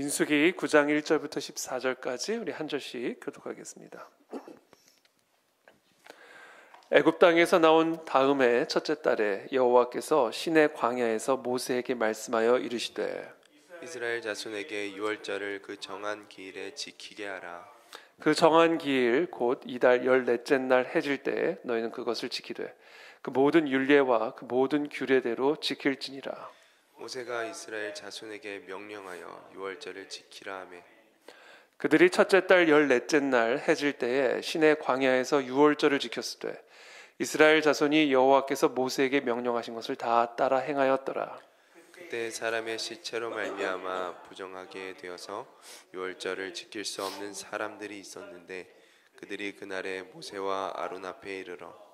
민수기 9장 1절부터 14절까지 우리 한 절씩 교독하겠습니다. 애굽 땅에서 나온 다음에 첫째 달에 여호와께서 시내 광야에서 모세에게 말씀하여 이르시되 이스라엘 자손에게 유월절을 그 정한 기일에 지키게 하라. 그 정한 기일 곧 이달 14째 날 해질 때에 너희는 그것을 지키되 그 모든 율례와 그 모든 규례대로 지킬지니라. 모세가 이스라엘 자손에게 명령하여 유월절을 지키라 하매 그들이 첫째 달 14째 날 해질 때에 시내 광야에서 유월절을 지켰으되 이스라엘 자손이 여호와께서 모세에게 명령하신 것을 다 따라 행하였더라. 그때 사람의 시체로 말미암아 부정하게 되어서 유월절을 지킬 수 없는 사람들이 있었는데 그들이 그날에 모세와 아론 앞에 이르러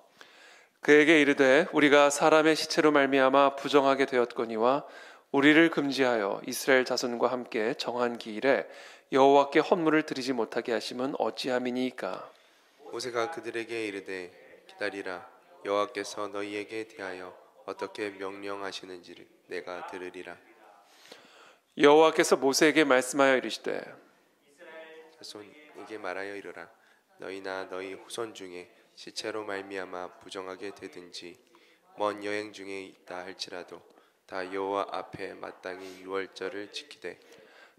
그에게 이르되 우리가 사람의 시체로 말미암아 부정하게 되었거니와 우리를 금지하여 이스라엘 자손과 함께 정한 기일에 여호와께 헌물을 드리지 못하게 하심은 어찌함이니이까. 모세가 그들에게 이르되 기다리라. 여호와께서 너희에게 대하여 어떻게 명령하시는지를 내가 들으리라. 여호와께서 모세에게 말씀하여 이르시되 자손에게 말하여 이르라. 너희나 너희 후손 중에 시체로 말미암아 부정하게 되든지 먼 여행 중에 있다 할지라도 다 여호와 앞에 마땅히 유월절을 지키되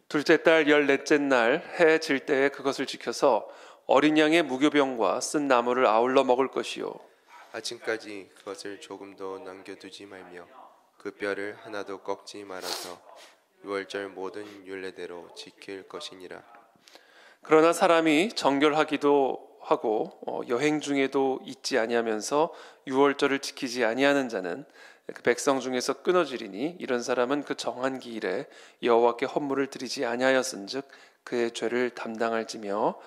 둘째 달 14째 날 해 질 때에 그것을 지켜서 어린 양의 무교병과 쓴 나물을 아울러 먹을 것이요 아침까지 그것을 조금도 남겨두지 말며 그 뼈를 하나도 꺾지 말아서 유월절 모든 율례대로 지킬 것이니라. 그러나 사람이 정결하기도 하고 여행 중에도 잊지 아니하면서 유월절을 지키지 아니하는 자는 그 백성 중에서 끊어지리니 이런 사람은 그 정한 기일에 여호와께 헌물을 드리지 아니하였은즉 그의 죄를 담당할지며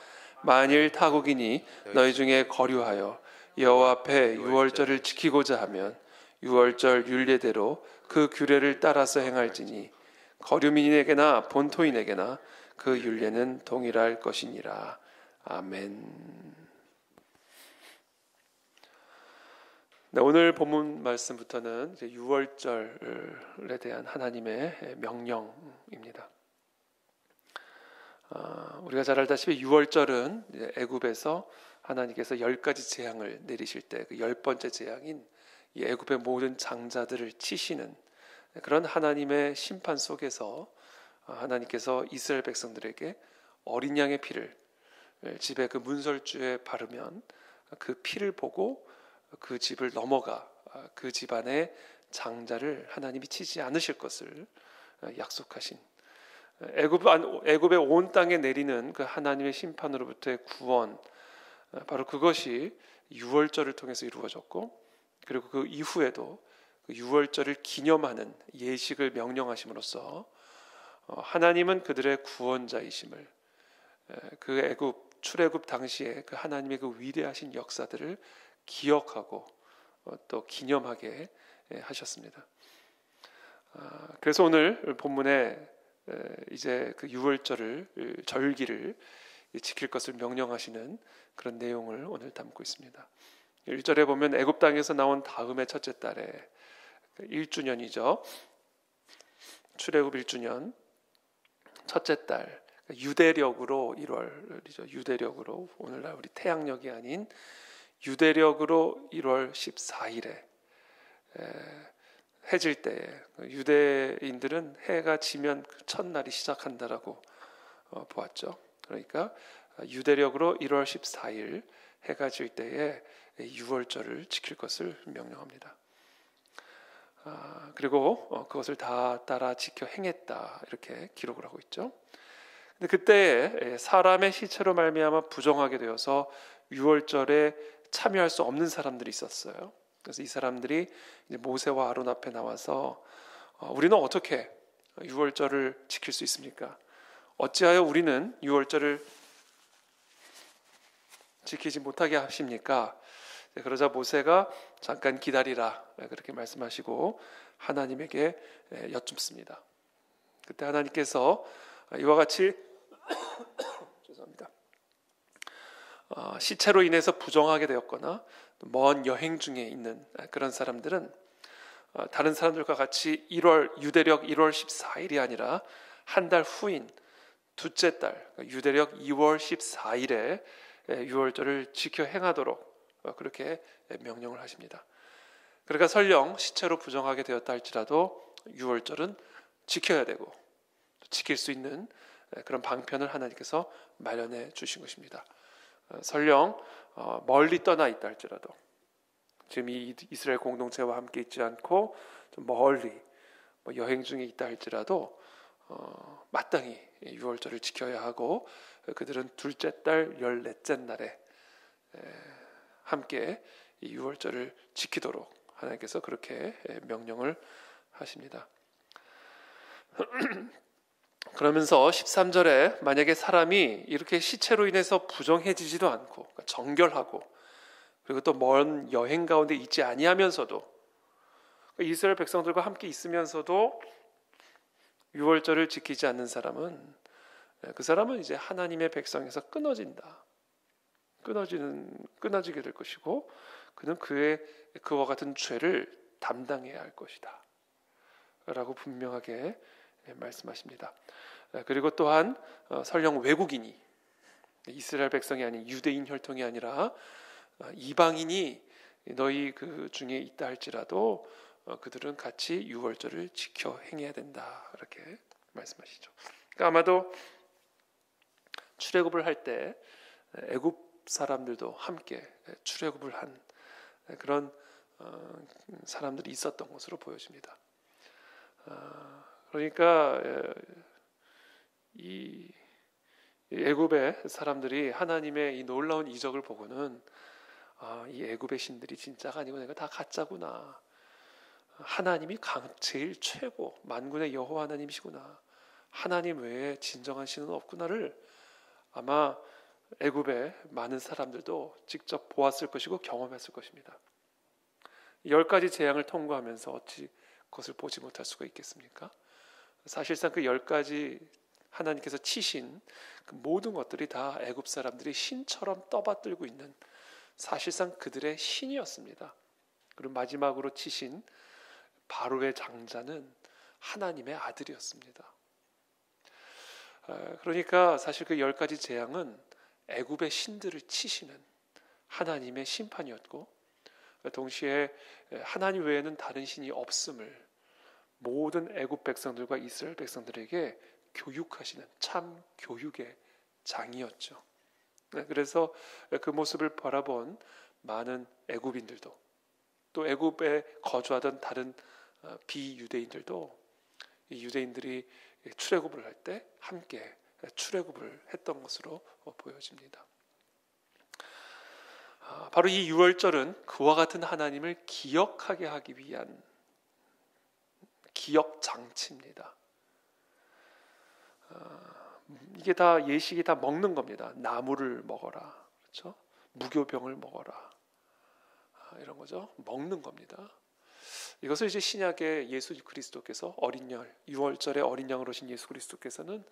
만일 타국인이 너희 중에 거류하여 여호와 앞에 유월절을 지키고자 하면 유월절 율례대로 그 규례를 따라서 행할지니 거류민에게나 본토인에게나 그 율례는 동일할 것이니라. 아멘. 네, 오늘 본문 말씀부터는 이제 유월절에 대한 하나님의 명령입니다. 우리가 잘 알다시피 유월절은 애굽에서 하나님께서 10가지 재앙을 내리실 때 그 10번째 재앙인 이 애굽의 모든 장자들을 치시는 그런 하나님의 심판 속에서 하나님께서 이스라엘 백성들에게 어린 양의 피를 집에 그 문설주에 바르면 그 피를 보고 그 집을 넘어가 그 집안의 장자를 하나님이 치지 않으실 것을 약속하신 애굽의 온 땅에 내리는 그 하나님의 심판으로부터의 구원, 바로 그것이 유월절을 통해서 이루어졌고 그리고 그 이후에도 그 유월절을 기념하는 예식을 명령하심으로써 하나님은 그들의 구원자이심을 그 애굽 출애굽 당시에 그 하나님의 그 위대하신 역사들을 기억하고 또 기념하게 하셨습니다. 그래서 오늘 본문에 이제 그 유월절을 절기를 지킬 것을 명령하시는 그런 내용을 오늘 담고 있습니다. 1절에 보면 애굽 땅에서 나온 다음의 첫째 달에 1주년이죠. 출애굽 1주년 첫째 달 유대력으로 1월이죠. 유대력으로 오늘날 우리 태양력이 아닌 유대력으로 1월 14일에 해질 때에 유대인들은 해가 지면 그 첫날이 시작한다라고 보았죠. 그러니까 유대력으로 1월 14일 해가 질 때에 유월절을 지킬 것을 명령합니다. 그리고 그것을 다 따라 지켜 행했다 이렇게 기록을 하고 있죠. 근데 그때에 사람의 시체로 말미암아 부정하게 되어서 유월절에 참여할 수 없는 사람들이 있었어요. 그래서 이 사람들이 이제 모세와 아론 앞에 나와서 우리는 어떻게 유월절을 지킬 수 있습니까? 어찌하여 우리는 유월절을 지키지 못하게 하십니까? 그러자 모세가 잠깐 기다리라 그렇게 말씀하시고 하나님에게 여쭙습니다. 그때 하나님께서 이와 같이 죄송합니다. 시체로 인해서 부정하게 되었거나 먼 여행 중에 있는 그런 사람들은 다른 사람들과 같이 유대력 1월 14일이 아니라 한 달 후인 둘째 달 유대력 2월 14일에 유월절을 지켜 행하도록 그렇게 명령을 하십니다. 그러니까 설령 시체로 부정하게 되었다 할지라도 유월절은 지켜야 되고 지킬 수 있는 그런 방편을 하나님께서 마련해 주신 것입니다. 설령 멀리 떠나 있다 할지라도 지금 이 이스라엘 공동체와 함께 있지 않고 좀 멀리 여행 중에 있다 할지라도 마땅히 유월절을 지켜야 하고 그들은 둘째 달 14째 날에 함께 이 유월절을 지키도록 하나님께서 그렇게 명령을 하십니다. 그러면서 13절에 만약에 사람이 이렇게 시체로 인해서 부정해지지도 않고 그러니까 정결하고 그리고 또 먼 여행 가운데 있지 아니하면서도 이스라엘 백성들과 함께 있으면서도 유월절을 지키지 않는 사람은 그 사람은 이제 하나님의 백성에서 끊어지게 될 것이고 그는 그와 같은 죄를 담당해야 할 것이다 라고 분명하게 말씀하십니다. 그리고 또한 설령 외국인이 이스라엘 백성이 아닌 유대인 혈통이 아니라 이방인이 너희 그 중에 있다 할지라도 그들은 같이 유월절을 지켜 행해야 된다 이렇게 말씀하시죠. 그러니까 아마도 출애굽을 할 때 애굽 사람들도 함께 출애굽을 한 그런 사람들이 있었던 것으로 보여집니다. 그러니까 이 애굽의 사람들이 하나님의 이 놀라운 이적을 보고는 이 애굽의 신들이 진짜가 아니고 내가 다 가짜구나. 하나님이 제일 최고 만군의 여호와 하나님이시구나. 하나님 외에 진정한 신은 없구나를 아마 애굽의 많은 사람들도 직접 보았을 것이고 경험했을 것입니다. 10가지 재앙을 통과하면서 어찌 그것을 보지 못할 수가 있겠습니까? 사실상 그 10가지 하나님께서 치신 그 모든 것들이 다 애굽 사람들이 신처럼 떠받들고 있는 사실상 그들의 신이었습니다. 그리고 마지막으로 치신 바로의 장자는 하나님의 아들이었습니다. 그러니까 사실 그 10가지 재앙은 애굽의 신들을 치시는 하나님의 심판이었고 동시에 하나님 외에는 다른 신이 없음을 모든 애굽 백성들과 이스라엘 백성들에게 교육하시는 참 교육의 장이었죠. 그래서 그 모습을 바라본 많은 애굽인들도 또 애굽에 거주하던 다른 비유대인들도 이 유대인들이 출애굽을 할 때 함께 출애굽을 했던 것으로 보여집니다. 바로 이 유월절은 그와 같은 하나님을 기억하게 하기 위한 기억 장치입니다. 이게 다 예식이 다 먹는 겁니다. 나무를 먹어라, 그렇죠? 무교병을 먹어라, 이런 거죠. 먹는 겁니다. 이것을 이제 신약의 예수 그리스도께서 어린 양, 유월절에 어린 양으로 오신 예수 그리스도께서는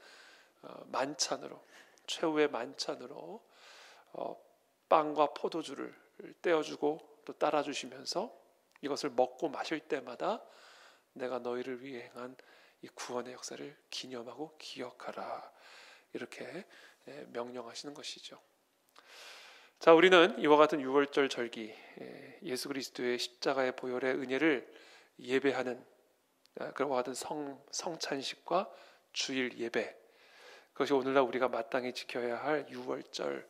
만찬으로 최후의 만찬으로 빵과 포도주를 떼어주고 또 따라주시면서 이것을 먹고 마실 때마다 내가 너희를 위해 행한 이 구원의 역사를 기념하고 기억하라 이렇게 명령하시는 것이죠. 자, 우리는 이와 같은 유월절 절기 예수 그리스도의 십자가의 보혈의 은혜를 예배하는 그와 같은 성찬식과 주일 예배 그것이 오늘날 우리가 마땅히 지켜야 할 유월절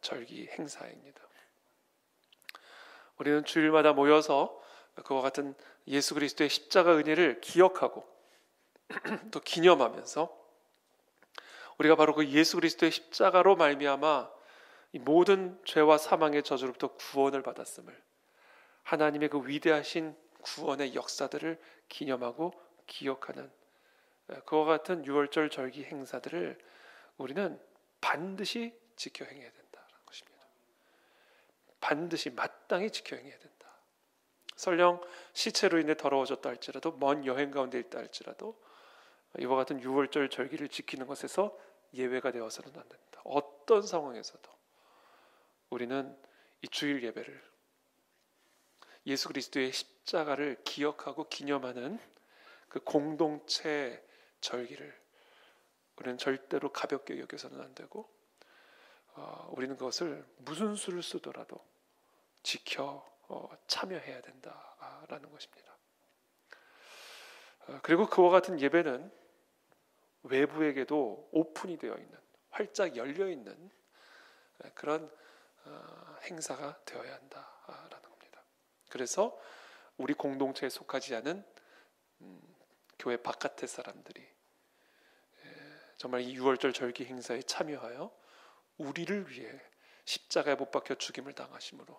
절기 행사입니다. 우리는 주일마다 모여서 그와 같은 예수 그리스도의 십자가 은혜를 기억하고 또 기념하면서 우리가 바로 그 예수 그리스도의 십자가로 말미암아 이 모든 죄와 사망의 저주로부터 구원을 받았음을 하나님의 그 위대하신 구원의 역사들을 기념하고 기억하는 그와 같은 유월절 절기 행사들을 우리는 반드시 지켜 행해야 된다는 것입니다. 반드시 마땅히 지켜 행해야 된다. 설령 시체로 인해 더러워졌다 할지라도 먼 여행 가운데 있다 할지라도 이와 같은 유월절 절기를 지키는 것에서 예외가 되어서는 안 된다. 어떤 상황에서도 우리는 이 주일 예배를 예수 그리스도의 십자가를 기억하고 기념하는 그 공동체 절기를 우리는 절대로 가볍게 여겨서는 안 되고 우리는 그것을 무슨 수를 쓰더라도 지켜 참여해야 된다라는 것입니다. 그리고 그와 같은 예배는 외부에게도 오픈이 되어 있는, 활짝 열려 있는 그런 행사가 되어야 한다라는 겁니다. 그래서 우리 공동체에 속하지 않은 교회 바깥의 사람들이 정말 이 유월절 절기 행사에 참여하여 우리를 위해 십자가에 못 박혀 죽임을 당하심으로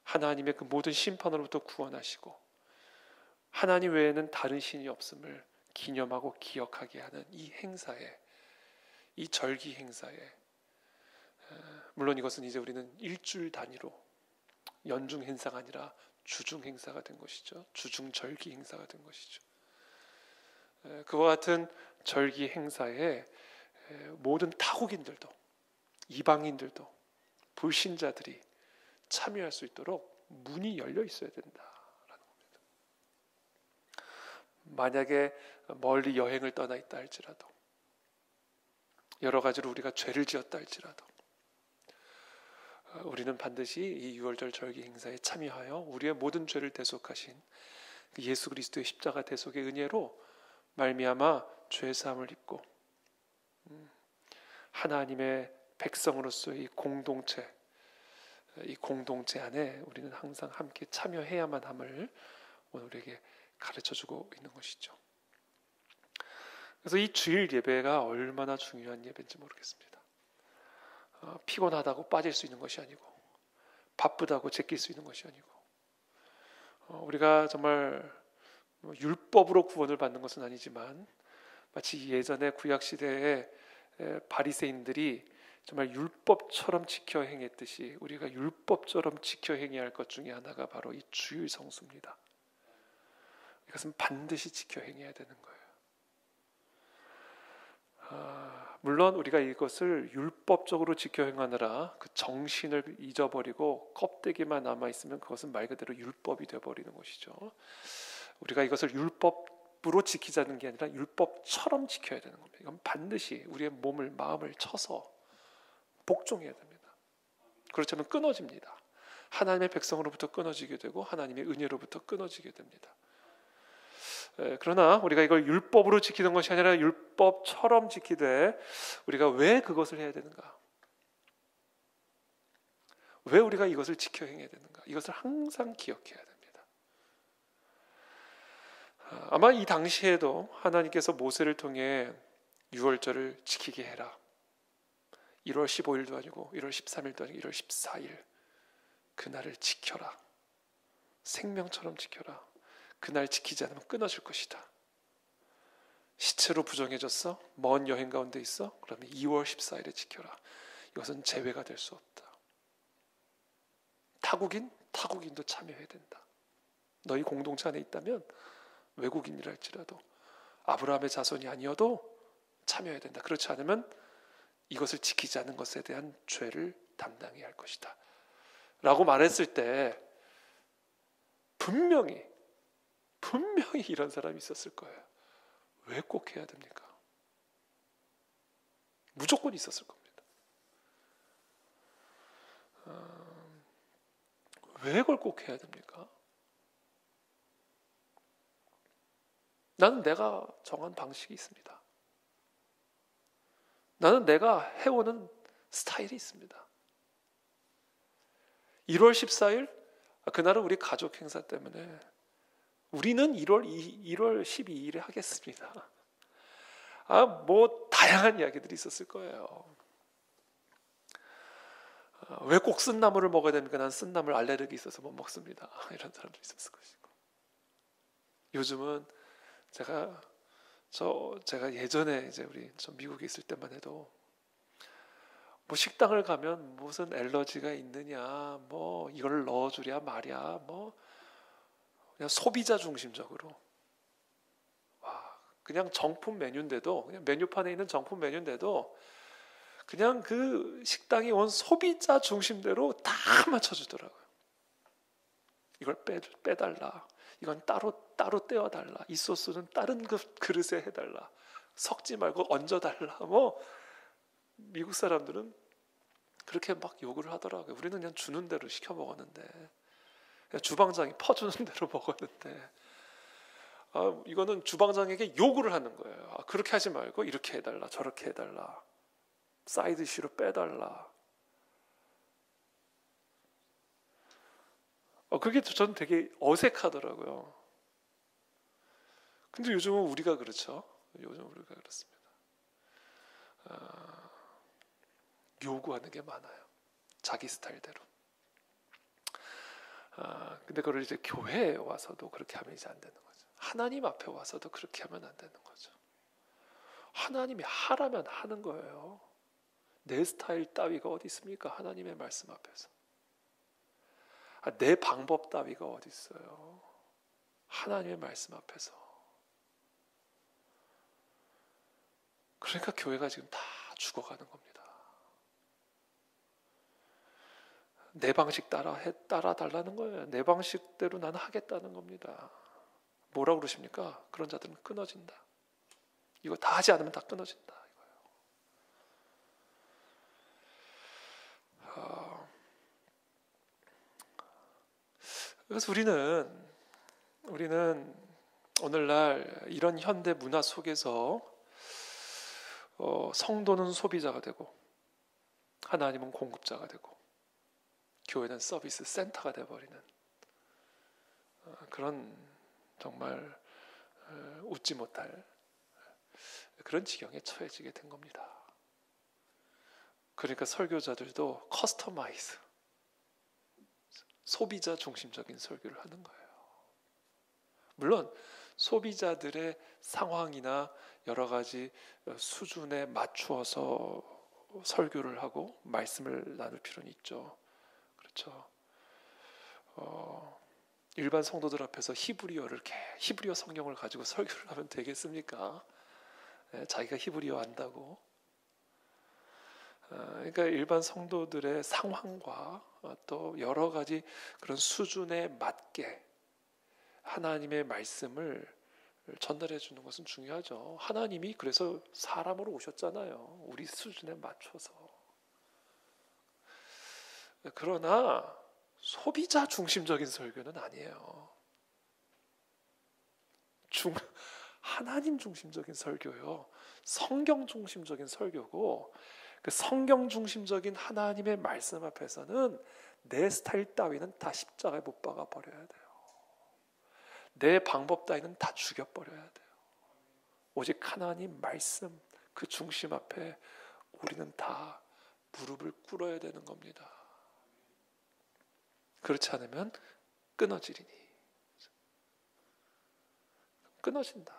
하나님의 그 모든 심판으로부터 구원하시고 하나님 외에는 다른 신이 없음을 기념하고 기억하게 하는 이 행사에, 이 절기 행사에, 물론 이것은 이제 우리는 일주일 단위로 연중 행사가 아니라 주중 행사가 된 것이죠. 주중 절기 행사가 된 것이죠. 그와 같은 절기 행사에 모든 타국인들도, 이방인들도, 불신자들이 참여할 수 있도록 문이 열려 있어야 된다라는 겁니다. 만약에 멀리 여행을 떠나 있다 할지라도, 여러 가지로 우리가 죄를 지었다 할지라도 우리는 반드시 이 유월절 절기 행사에 참여하여 우리의 모든 죄를 대속하신 예수 그리스도의 십자가 대속의 은혜로 말미암아 죄 사함을 입고 하나님의 백성으로서 이 공동체 안에 우리는 항상 함께 참여해야만 함을 오늘 우리에게 가르쳐주고 있는 것이죠. 그래서 이 주일 예배가 얼마나 중요한 예배인지 모르겠습니다. 피곤하다고 빠질 수 있는 것이 아니고, 바쁘다고 제낄 수 있는 것이 아니고, 우리가 정말 율법으로 구원을 받는 것은 아니지만 마치 예전에 구약 시대에 바리새인들이 정말 율법처럼 지켜 행했듯이 우리가 율법처럼 지켜 행해야 할 것 중에 하나가 바로 이 주일 성수입니다. 이것은 반드시 지켜 행해야 되는 거예요. 물론 우리가 이것을 율법적으로 지켜 행하느라 그 정신을 잊어버리고 껍데기만 남아있으면 그것은 말 그대로 율법이 되어버리는 것이죠. 우리가 이것을 율법으로 지키자는 게 아니라 율법처럼 지켜야 되는 겁니다. 이건 반드시 우리의 몸을, 마음을 쳐서 복종해야 됩니다. 그렇지 않으면 끊어집니다. 하나님의 백성으로부터 끊어지게 되고 하나님의 은혜로부터 끊어지게 됩니다. 그러나 우리가 이걸 율법으로 지키는 것이 아니라 율법처럼 지키되 우리가 왜 그것을 해야 되는가? 왜 우리가 이것을 지켜 행해야 되는가? 이것을 항상 기억해야 됩니다. 아마 이 당시에도 하나님께서 모세를 통해 유월절을 지키게 해라. 1월 15일도 아니고 1월 13일도 아니고 1월 14일 그날을 지켜라. 생명처럼 지켜라. 그날 지키지 않으면 끊어질 것이다. 시체로 부정해졌어? 먼 여행 가운데 있어? 그러면 2월 14일에 지켜라. 이것은 제외가 될 수 없다. 타국인도 참여해야 된다. 너희 공동체 안에 있다면 외국인이라 할지라도 아브라함의 자손이 아니어도 참여해야 된다. 그렇지 않으면 이것을 지키지 않은 것에 대한 죄를 담당해야 할 것이다 라고 말했을 때 분명히 이런 사람이 있었을 거예요. 왜 꼭 해야 됩니까? 무조건 있었을 겁니다. 왜 그걸 꼭 해야 됩니까? 나는 내가 정한 방식이 있습니다. 나는 내가 해오는 스타일이 있습니다. 1월 14일 그날은 우리 가족 행사 때문에 우리는 1월 12일에 하겠습니다. 뭐 다양한 이야기들이 있었을 거예요. 왜 꼭 쓴나물을 먹어야 됩니까? 난 쓴나물 알레르기 있어서 못 먹습니다. 이런 사람들이 있었을 것이고. 요즘은 제가 예전에 이제 저 미국에 있을 때만 해도 뭐 식당을 가면 무슨 알러지가 있느냐, 뭐 이걸 넣어주랴 말이야, 뭐 그냥 소비자 중심적으로 그냥 정품 메뉴인데도 그냥 메뉴판에 있는 정품 메뉴인데도 그냥 그 식당이 온 소비자 중심대로 다 맞춰주더라고요. 이걸 빼달라, 이건 따로 떼어달라, 이 소스는 다른 그릇에 해달라. 섞지 말고 얹어달라. 뭐 미국 사람들은 그렇게 막 요구를 하더라고요. 우리는 그냥 주는 대로 시켜 먹었는데, 그냥 주방장이 퍼주는 대로 먹었는데, 이거는 주방장에게 요구를 하는 거예요. 그렇게 하지 말고 이렇게 해달라, 저렇게 해달라, 사이드 이슈로 빼달라. 그게 저는 되게 어색하더라고요. 근데 요즘은 우리가 그렇죠. 요즘 우리가 그렇습니다. 요구하는 게 많아요. 자기 스타일대로. 근데 그걸 이제 교회에 와서도 그렇게 하면 이제 안 되는 거죠. 하나님 앞에 와서도 그렇게 하면 안 되는 거죠. 하나님이 하라면 하는 거예요. 내 스타일 따위가 어디 있습니까? 하나님의 말씀 앞에서. 내 방법 따위가 어디 있어요? 하나님의 말씀 앞에서. 그러니까 교회가 지금 다 죽어가는 겁니다. 내 방식 따라 달라는 거예요. 내 방식대로 나는 하겠다는 겁니다. 뭐라고 그러십니까? 그런 자들은 끊어진다. 이거 다 하지 않으면 다 끊어진다. 그래서 우리는 오늘날 이런 현대 문화 속에서 성도는 소비자가 되고 하나님은 공급자가 되고 교회는 서비스 센터가 되어버리는 그런 정말 웃지 못할 그런 지경에 처해지게 된 겁니다. 그러니까 설교자들도 커스터마이즈, 소비자 중심적인 설교를 하는 거예요. 물론 소비자들의 상황이나 여러 가지 수준에 맞추어서 설교를 하고 말씀을 나눌 필요는 있죠. 그렇죠. 일반 성도들 앞에서 히브리어 성경을 가지고 설교를 하면 되겠습니까? 자기가 히브리어 안다고. 그러니까 일반 성도들의 상황과 또 여러 가지 그런 수준에 맞게 하나님의 말씀을 전달해 주는 것은 중요하죠. 하나님이 그래서 사람으로 오셨잖아요. 우리 수준에 맞춰서. 그러나 소비자 중심적인 설교는 아니에요. 하나님 중심적인 설교요. 성경 중심적인 설교고, 그 성경 중심적인 하나님의 말씀 앞에서는 내 스타일 따위는 다 십자가에 못 박아 버려야 돼요. 내 방법 따위는 다 죽여버려야 돼요. 오직 하나님 말씀 그 중심 앞에 우리는 다 무릎을 꿇어야 되는 겁니다. 그렇지 않으면 끊어지리니. 끊어진다.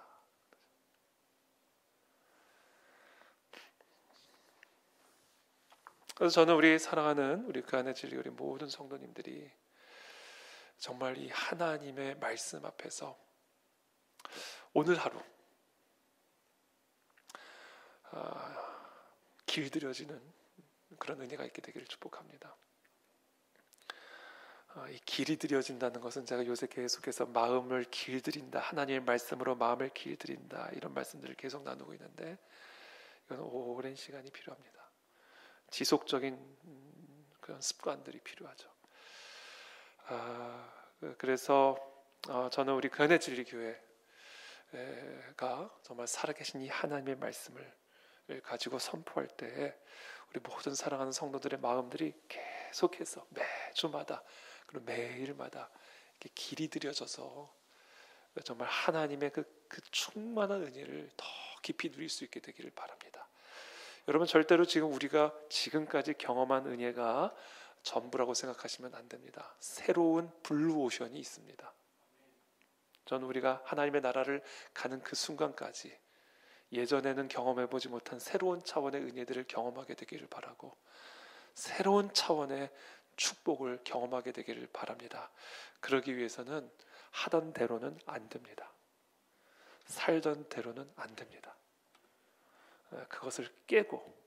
그래서 저는 우리 사랑하는 우리 그 안에 진리 우리 모든 성도님들이 정말 이 하나님의 말씀 앞에서 오늘 하루 길들여지는 그런 은혜가 있게 되기를 축복합니다. 이 길이 들여진다는 것은 제가 요새 계속해서 마음을 길들인다, 하나님의 말씀으로 마음을 길들인다, 이런 말씀들을 계속 나누고 있는데 이건 오랜 시간이 필요합니다. 지속적인 그런 습관들이 필요하죠. 그래서 저는 우리 그 안의 진리 교회가 정말 살아계신 이 하나님의 말씀을 가지고 선포할 때 우리 모든 사랑하는 성도들의 마음들이 계속해서 매주마다 그리고 매일마다 이렇게 길이 들여져서 정말 하나님의 그 충만한 은혜를 더 깊이 누릴 수 있게 되기를 바랍니다. 여러분 절대로 지금 우리가 지금까지 경험한 은혜가 전부라고 생각하시면 안 됩니다. 새로운 블루오션이 있습니다. 저는 우리가 하나님의 나라를 가는 그 순간까지 예전에는 경험해보지 못한 새로운 차원의 은혜들을 경험하게 되기를 바라고 새로운 차원의 축복을 경험하게 되기를 바랍니다. 그러기 위해서는 하던 대로는 안 됩니다. 살던 대로는 안 됩니다. 그것을 깨고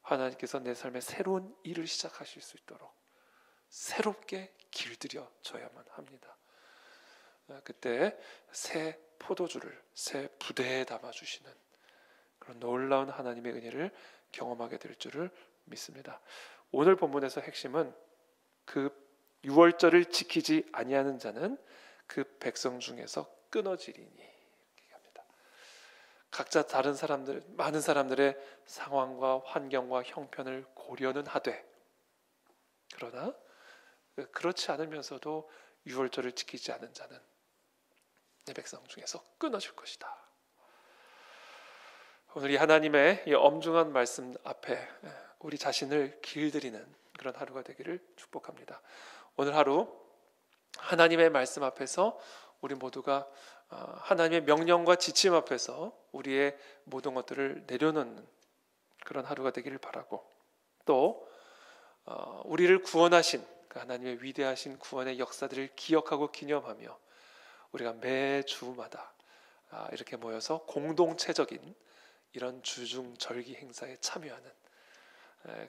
하나님께서 내 삶에 새로운 일을 시작하실 수 있도록 새롭게 길들여져야만 합니다. 그때 새 포도주를 새 부대에 담아주시는 그런 놀라운 하나님의 은혜를 경험하게 될 줄을 믿습니다. 오늘 본문에서 핵심은 그 유월절을 지키지 아니하는 자는 그 백성 중에서 끊어지리니 합니다. 각자 다른 사람들, 많은 사람들의 상황과 환경과 형편을 고려는 하되, 그러나 그렇지 않으면서도 유월절을 지키지 않은 자는 내 백성 중에서 끊어질 것이다. 오늘 이 하나님의 이 엄중한 말씀 앞에 우리 자신을 길들이는 그런 하루가 되기를 축복합니다. 오늘 하루 하나님의 말씀 앞에서 우리 모두가 하나님의 명령과 지침 앞에서 우리의 모든 것들을 내려놓는 그런 하루가 되기를 바라고, 또 우리를 구원하신 하나님의 위대하신 구원의 역사들을 기억하고 기념하며 우리가 매 주마다 이렇게 모여서 공동체적인 이런 주중절기 행사에 참여하는,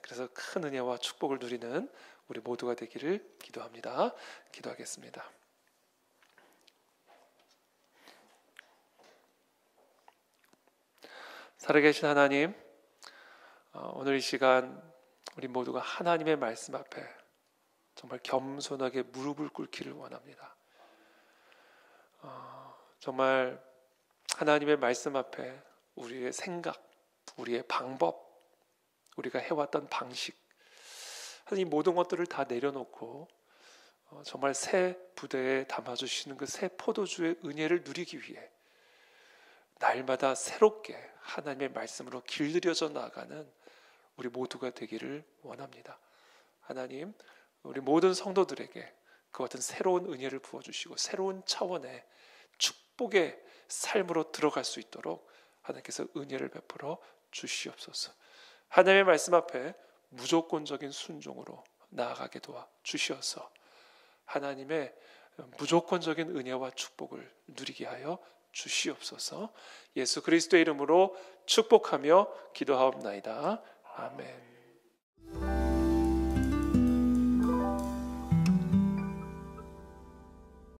그래서 큰 은혜와 축복을 누리는 우리 모두가 되기를 기도합니다. 기도하겠습니다. 살아계신 하나님, 오늘 이 시간 우리 모두가 하나님의 말씀 앞에 정말 겸손하게 무릎을 꿇기를 원합니다. 정말 하나님의 말씀 앞에 우리의 생각, 우리의 방법, 우리가 해왔던 방식, 이 모든 것들을 다 내려놓고 정말 새 부대에 담아주시는 그 새 포도주의 은혜를 누리기 위해 날마다 새롭게 하나님의 말씀으로 길들여져 나아가는 우리 모두가 되기를 원합니다. 하나님, 우리 모든 성도들에게 그 같은 새로운 은혜를 부어주시고 새로운 차원의 축복의 삶으로 들어갈 수 있도록 하나님께서 은혜를 베풀어 주시옵소서. 하나님의 말씀 앞에 무조건적인 순종으로 나아가게 도와 주시어서 하나님의 무조건적인 은혜와 축복을 누리게 하여 주시옵소서. 예수 그리스도의 이름으로 축복하며 기도하옵나이다. 아멘.